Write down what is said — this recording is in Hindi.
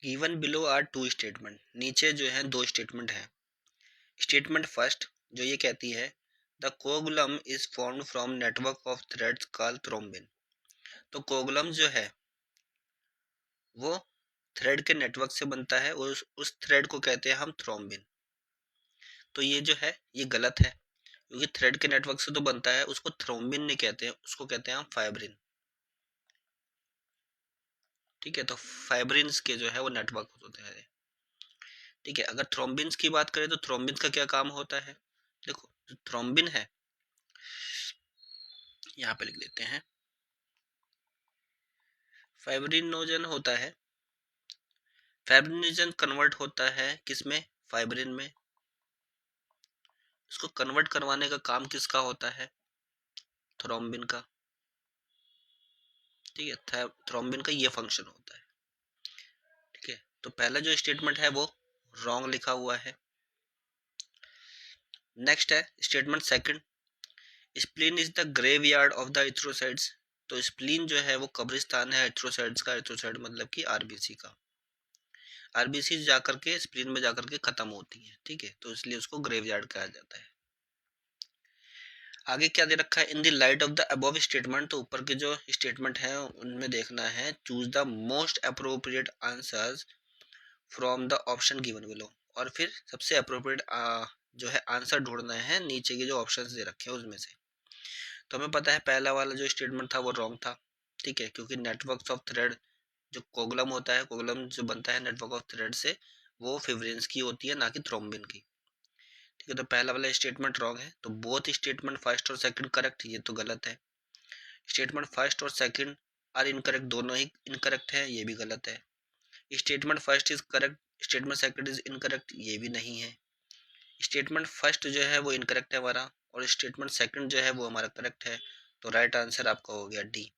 Given below are two statement, नीचे जो है दो स्टेटमेंट है। स्टेटमेंट फर्स्ट जो ये कहती है the coagulum is formed from network of threads called thrombin. तो कोगुलम जो है वो थ्रेड के नेटवर्क से बनता है और उस थ्रेड को कहते हैं हम थ्रोम्बिन। तो ये जो है ये गलत है, क्योंकि थ्रेड के नेटवर्क से तो बनता है, उसको थ्रोम्बिन नहीं कहते हैं, उसको कहते हैं हम फाइब्रिन। ठीक है, तो फाइब्रिन्स के जो है वो नेटवर्क होते हैं। ठीक है, अगर थ्रोम्बिन्स की बात करें तो थ्रोम्बिन्स का क्या काम होता है। देखो जो थ्रोम्बिन है, यहाँ पे लिख लेते हैं, फाइब्रिनोजन होता है। फाइब्रिनोजन कन्वर्ट होता है किसमें, फाइब्रिन में। उसको कन्वर्ट करवाने का काम किसका होता है, थ्रोम्बिन का। ठीक है, थ्रोम्बिन का ये फंक्शन होता है। ठीक है, तो पहला जो स्टेटमेंट है वो रॉन्ग लिखा हुआ है। नेक्स्ट है statement second, spleen is the graveyard of the erythrocytes. तो स्प्लीन जो है वो कब्रिस्तान है एरिथ्रोसाइट्स का। एरिथ्रोसाइट मतलब कि आरबीसी का। आरबीसी जाकर के स्प्लीन में जाकर के खत्म होती है। ठीक है, तो इसलिए उसको ग्रेवयार्ड कहा जाता है। आगे क्या दे रखा है, in the light of the above statement. तो ऊपर के जो स्टेटमेंट है उनमें देखना है, choose the most appropriate answers from the option given below. और फिर सबसे अप्रोप्रिएट जो है आंसर ढूंढना है नीचे के जो ऑप्शंस दे रखे हैं उसमें से। तो हमें पता है पहला वाला जो स्टेटमेंट था वो रॉन्ग था। ठीक है, क्योंकि नेटवर्क्स ऑफ थ्रेड जो कोगुलम होता है, कोगुलम जो बनता है नेटवर्क ऑफ थ्रेड से, वो फिब्रिन्स की होती है, ना कि थ्रोम्बिन की। ठीक है, तो पहला वाला स्टेटमेंट रॉन्ग है। तो बोथ स्टेटमेंट फर्स्ट और सेकंड करेक्ट, ये तो गलत है। स्टेटमेंट फर्स्ट और सेकंड आर इनकरेक्ट, दोनों ही इनकरेक्ट है, ये भी गलत है। Statement first is correct, statement second is incorrect, ये भी नहीं है। स्टेटमेंट फर्स्ट जो है वो इनकरेक्ट है हमारा, और स्टेटमेंट सेकंड जो है वो हमारा करेक्ट है। तो राइट आंसर आपका हो गया डी।